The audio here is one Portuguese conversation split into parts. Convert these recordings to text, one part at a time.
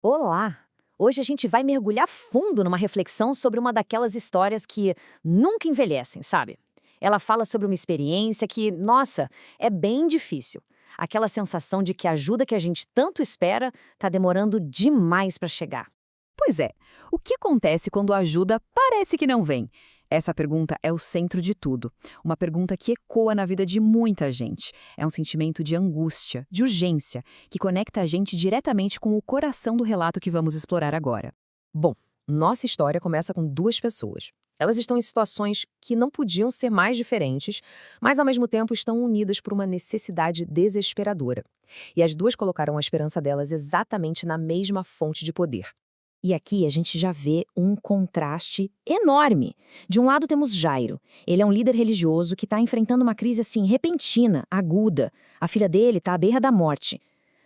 Olá! Hoje a gente vai mergulhar fundo numa reflexão sobre uma daquelas histórias que nunca envelhecem, sabe? Ela fala sobre uma experiência que, nossa, é bem difícil. Aquela sensação de que a ajuda que a gente tanto espera está demorando demais para chegar. Pois é, o que acontece quando a ajuda parece que não vem? Essa pergunta é o centro de tudo. Uma pergunta que ecoa na vida de muita gente. É um sentimento de angústia, de urgência, que conecta a gente diretamente com o coração do relato que vamos explorar agora. Bom, nossa história começa com duas pessoas. Elas estão em situações que não podiam ser mais diferentes, mas ao mesmo tempo estão unidas por uma necessidade desesperadora. E as duas colocaram a esperança delas exatamente na mesma fonte de poder. E aqui a gente já vê um contraste enorme. De um lado temos Jairo. Ele é um líder religioso que está enfrentando uma crise assim repentina, aguda. A filha dele está à beira da morte.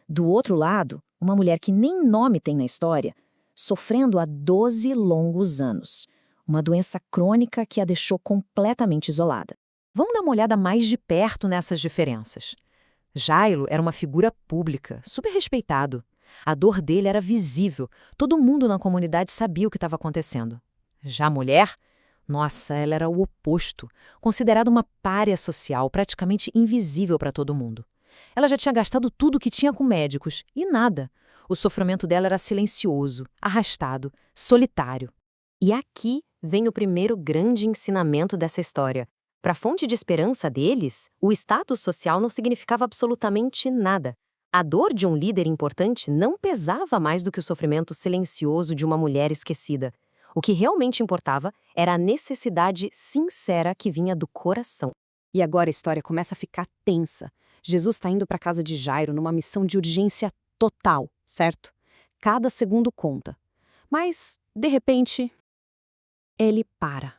Do outro lado, uma mulher que nem nome tem na história, sofrendo há 12 longos anos. Uma doença crônica que a deixou completamente isolada. Vamos dar uma olhada mais de perto nessas diferenças. Jairo era uma figura pública, super respeitado. A dor dele era visível, todo mundo na comunidade sabia o que estava acontecendo. Já a mulher, nossa, ela era o oposto, considerada uma pária social, praticamente invisível para todo mundo. Ela já tinha gastado tudo o que tinha com médicos, e nada. O sofrimento dela era silencioso, arrastado, solitário. E aqui vem o primeiro grande ensinamento dessa história. Para a fonte de esperança deles, o status social não significava absolutamente nada. A dor de um líder importante não pesava mais do que o sofrimento silencioso de uma mulher esquecida. O que realmente importava era a necessidade sincera que vinha do coração. E agora a história começa a ficar tensa. Jesus está indo para a casa de Jairo numa missão de urgência total, certo? Cada segundo conta. Mas, de repente, ele para.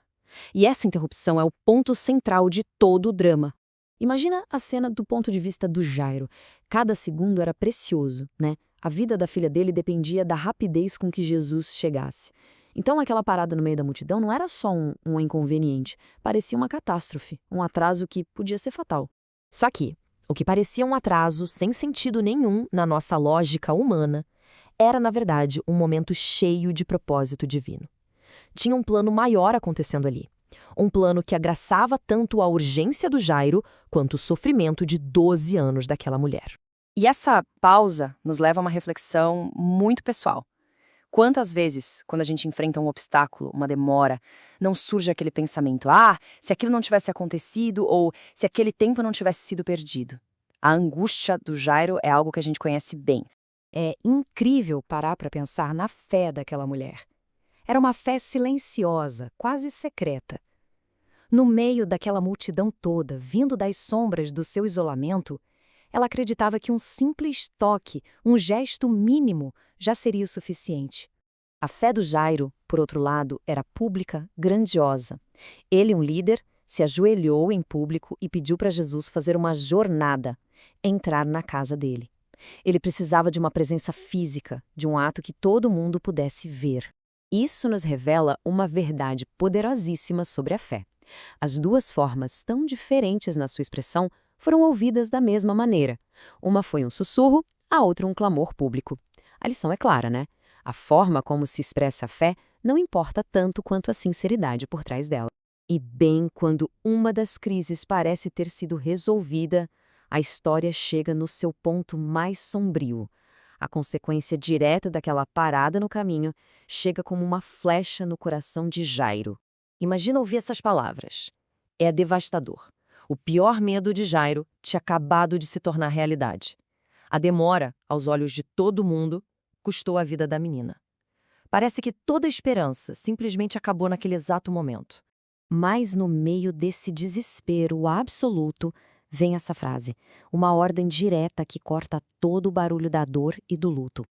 E essa interrupção é o ponto central de todo o drama. Imagina a cena do ponto de vista do Jairo. Cada segundo era precioso, né? A vida da filha dele dependia da rapidez com que Jesus chegasse. Então aquela parada no meio da multidão não era só um inconveniente, parecia uma catástrofe, um atraso que podia ser fatal. Só que o que parecia um atraso sem sentido nenhum na nossa lógica humana era, na verdade, um momento cheio de propósito divino. Tinha um plano maior acontecendo ali. Um plano que agraçava tanto a urgência do Jairo quanto o sofrimento de 12 anos daquela mulher. E essa pausa nos leva a uma reflexão muito pessoal. Quantas vezes, quando a gente enfrenta um obstáculo, uma demora, não surge aquele pensamento, se aquilo não tivesse acontecido ou se aquele tempo não tivesse sido perdido? A angústia do Jairo é algo que a gente conhece bem. É incrível parar para pensar na fé daquela mulher. Era uma fé silenciosa, quase secreta. No meio daquela multidão toda, vindo das sombras do seu isolamento, ela acreditava que um simples toque, um gesto mínimo, já seria o suficiente. A fé do Jairo, por outro lado, era pública, grandiosa. Ele, um líder, se ajoelhou em público e pediu para Jesus fazer uma jornada, entrar na casa dele. Ele precisava de uma presença física, de um ato que todo mundo pudesse ver. Isso nos revela uma verdade poderosíssima sobre a fé. As duas formas, tão diferentes na sua expressão, foram ouvidas da mesma maneira. Uma foi um sussurro, a outra um clamor público. A lição é clara, né? A forma como se expressa a fé não importa tanto quanto a sinceridade por trás dela. E bem quando uma das crises parece ter sido resolvida, a história chega no seu ponto mais sombrio. A consequência direta daquela parada no caminho chega como uma flecha no coração de Jairo. Imagina ouvir essas palavras. É devastador. O pior medo de Jairo tinha acabado de se tornar realidade. A demora, aos olhos de todo mundo, custou a vida da menina. Parece que toda a esperança simplesmente acabou naquele exato momento. Mas no meio desse desespero absoluto, vem essa frase, uma ordem direta que corta todo o barulho da dor e do luto.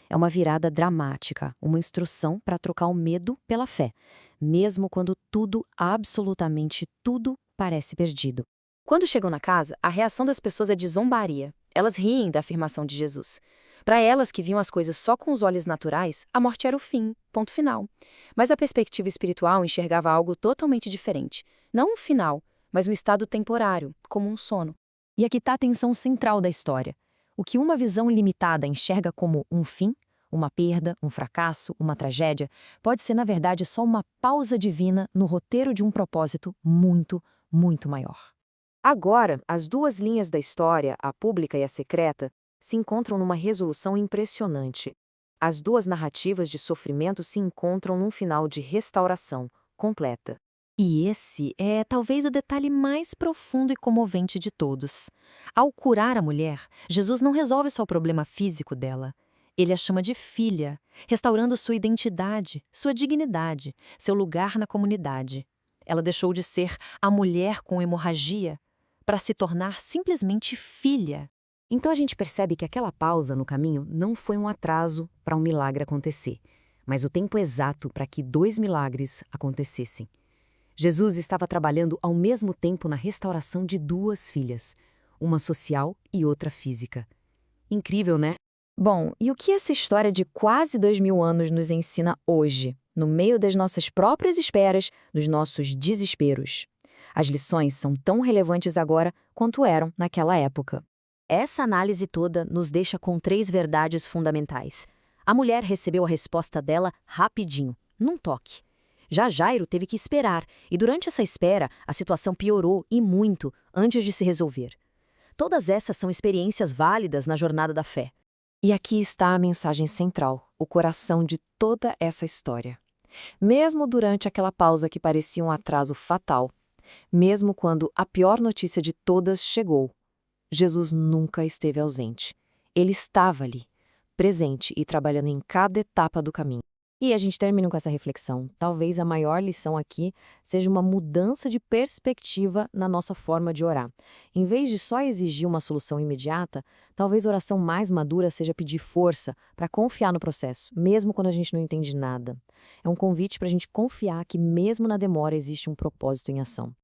É uma virada dramática, uma instrução para trocar o medo pela fé, mesmo quando tudo, absolutamente tudo, parece perdido. Quando chegam na casa, a reação das pessoas é de zombaria. Elas riem da afirmação de Jesus. Para elas que viam as coisas só com os olhos naturais, a morte era o fim, ponto final. Mas a perspectiva espiritual enxergava algo totalmente diferente. Não um final, mas um estado temporário, como um sono. E aqui está a tensão central da história. O que uma visão limitada enxerga como um fim, Uma perda, um fracasso, uma tragédia, pode ser, na verdade, só uma pausa divina no roteiro de um propósito muito, muito maior. Agora, as duas linhas da história, a pública e a secreta, se encontram numa resolução impressionante. As duas narrativas de sofrimento se encontram num final de restauração completa. E esse é talvez o detalhe mais profundo e comovente de todos. Ao curar a mulher, Jesus não resolve só o problema físico dela. Ele a chama de filha, restaurando sua identidade, sua dignidade, seu lugar na comunidade. Ela deixou de ser a mulher com hemorragia para se tornar simplesmente filha. Então a gente percebe que aquela pausa no caminho não foi um atraso para um milagre acontecer, mas o tempo exato para que 2 milagres acontecessem. Jesus estava trabalhando ao mesmo tempo na restauração de 2 filhas, uma social e outra física. Incrível, né? Bom, e o que essa história de quase 2000 anos nos ensina hoje, no meio das nossas próprias esperas, dos nossos desesperos? As lições são tão relevantes agora quanto eram naquela época. Essa análise toda nos deixa com 3 verdades fundamentais. A mulher recebeu a resposta dela rapidinho, num toque. Já Jairo teve que esperar, e durante essa espera, a situação piorou e muito antes de se resolver. Todas essas são experiências válidas na jornada da fé. E aqui está a mensagem central, o coração de toda essa história. Mesmo durante aquela pausa que parecia um atraso fatal, mesmo quando a pior notícia de todas chegou, Jesus nunca esteve ausente. Ele estava ali, presente e trabalhando em cada etapa do caminho. E a gente termina com essa reflexão. Talvez a maior lição aqui seja uma mudança de perspectiva na nossa forma de orar. Em vez de só exigir uma solução imediata, talvez a oração mais madura seja pedir força para confiar no processo, mesmo quando a gente não entende nada. É um convite para a gente confiar que mesmo na demora existe um propósito em ação.